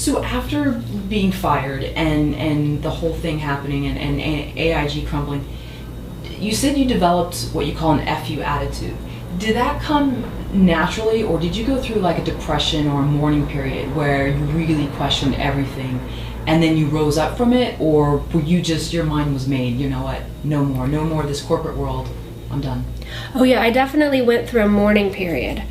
So after being fired and the whole thing happening and AIG crumbling, you said you developed what you call an FU attitude. Did that come naturally, or did you go through like a depression or a mourning period where you really questioned everything and then you rose up from it, or were you just, your mind was made, you know what, no more of this corporate world, I'm done? Oh yeah, I definitely went through a mourning period.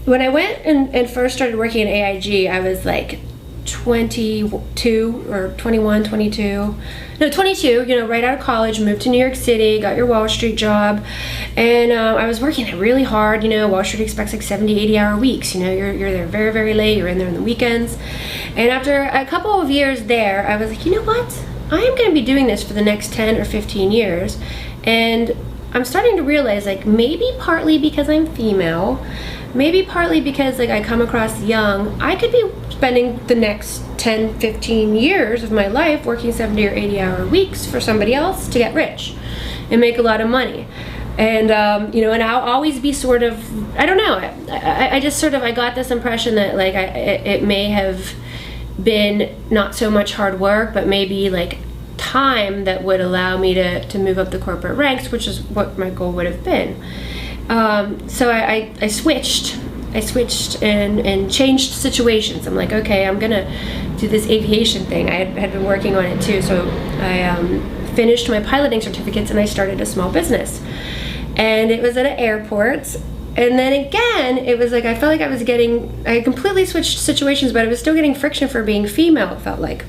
When I went and first started working at AIG, I was like 22 or 21, 22. No, 22, you know, right out of college, moved to New York City, got your Wall Street job, and I was working really hard. You know, Wall Street expects like 70, 80-hour weeks. You know, you're there very, very late, you're in there on the weekends. And after a couple of years there, I was like, you know what? I am going to be doing this for the next 10 or 15 years. And I'm starting to realize, like, maybe partly because I'm female, maybe partly because like I come across young, I could be spending the next 10, 15 years of my life working 70 or 80-hour weeks for somebody else to get rich and make a lot of money. And you know, and I'll always be sort of, I don't know, I just sort of, I got this impression that like it may have been not so much hard work, but maybe like time that would allow me to move up the corporate ranks, which is what my goal would have been. So I switched and changed situations. I'm like, okay, I'm gonna do this aviation thing. I had been working on it too, so I finished my piloting certificates and I started a small business. And it was at an airport. And then again, it was like I felt like I completely switched situations, but I was still getting friction for being female, it felt like.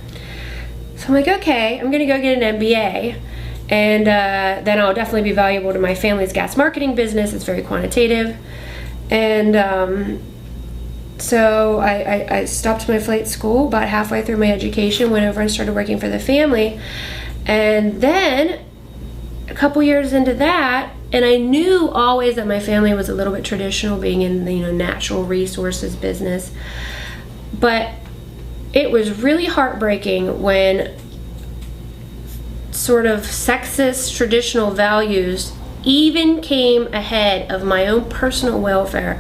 So I'm like, okay, I'm gonna go get an MBA. And then I'll definitely be valuable to my family's gas marketing business. It's very quantitative. And so I stopped my flight school about halfway through my education, went over and started working for the family. And then a couple years into that, and I knew always that my family was a little bit traditional, being in the, you know, natural resources business. But it was really heartbreaking when sort of sexist traditional values even came ahead of my own personal welfare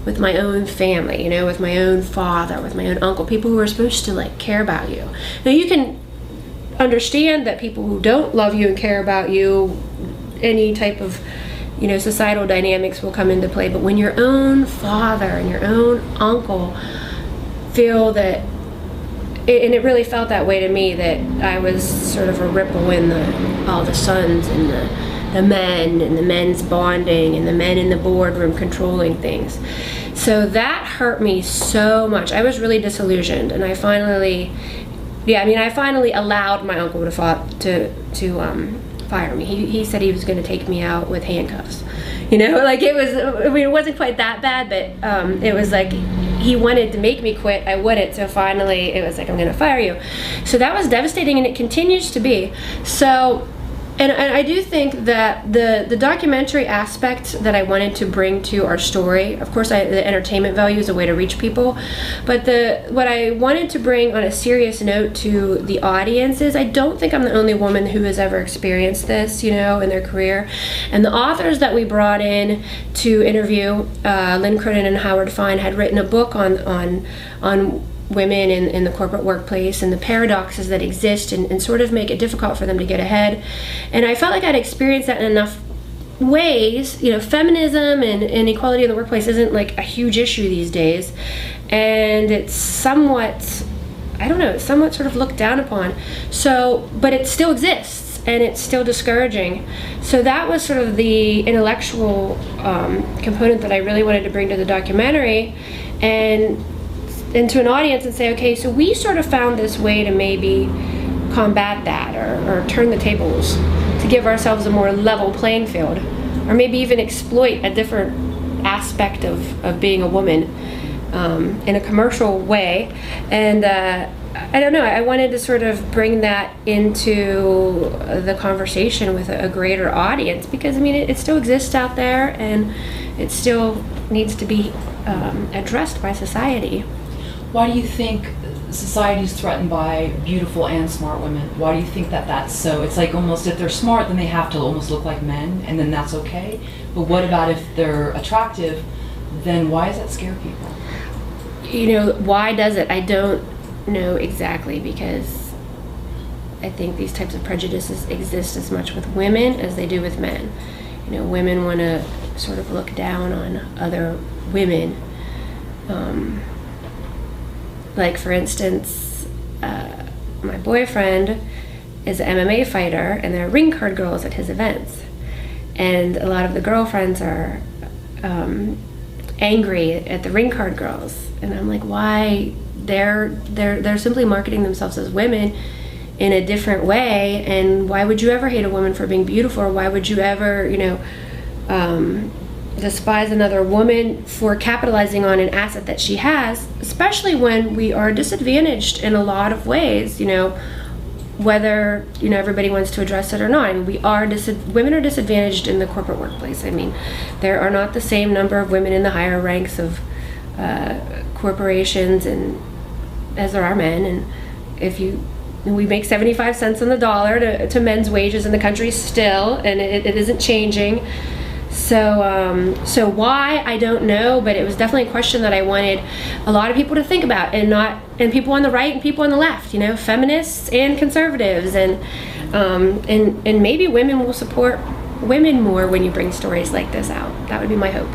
with my own family, you know, with my own father, with my own uncle, people who are supposed to like care about you. Now you can understand that people who don't love you and care about you, any type of, you know, societal dynamics will come into play, but when your own father and your own uncle feel that, and it really felt that way to me, that I was sort of a ripple in all the sons and the men and the men's bonding and the men in the boardroom controlling things. So that hurt me so much. I was really disillusioned, and I finally allowed my uncle to fire me. He said he was going to take me out with handcuffs. You know, like it was, I mean, it wasn't quite that bad, but it was like he wanted to make me quit. I wouldn't. So finally it was like, I'm going to fire you. So that was devastating, and it continues to be. So, and I do think that the documentary aspect that I wanted to bring to our story, of course the entertainment value is a way to reach people, but what I wanted to bring on a serious note to the audience is I don't think I'm the only woman who has ever experienced this, you know, in their career. And the authors that we brought in to interview, Lynn Cronin and Howard Fine, had written a book on women in the corporate workplace and the paradoxes that exist and sort of make it difficult for them to get ahead. And I felt like I'd experienced that in enough ways. You know, feminism and equality in the workplace isn't like a huge issue these days, and it's somewhat, I don't know, it's somewhat sort of looked down upon. So, but it still exists, and it's still discouraging. So that was sort of the intellectual component that I really wanted to bring to the documentary, and to an audience, and say, okay, so we sort of found this way to maybe combat that, or turn the tables, to give ourselves a more level playing field, or maybe even exploit a different aspect of being a woman in a commercial way. And I don't know, I wanted to sort of bring that into the conversation with a greater audience, because I mean it still exists out there, and it still needs to be addressed by society. Why do you think society is threatened by beautiful and smart women? Why do you think that's so? It's like almost if they're smart, then they have to almost look like men, and then that's okay. But what about if they're attractive? Then why does that scare people? why does it? I don't know exactly, because I think these types of prejudices exist as much with women as they do with men. Women want to sort of look down on other women. Like, for instance, my boyfriend is an MMA fighter, and there are ring card girls at his events. And a lot of the girlfriends are angry at the ring card girls. And I'm like, why? They're simply marketing themselves as women in a different way. And why would you ever hate a woman for being beautiful? Or why would you ever, despise another woman for capitalizing on an asset that she has, especially when we are disadvantaged in a lot of ways, whether everybody wants to address it or not. I mean, women are disadvantaged in the corporate workplace. I mean, there are not the same number of women in the higher ranks of corporations and as there are men. And we make 75 cents on the dollar to men's wages in the country still, and it isn't changing. So why, I don't know, but it was definitely a question that I wanted a lot of people to think about, and people on the right and people on the left, feminists and conservatives, and maybe women will support women more when you bring stories like this out. That would be my hope.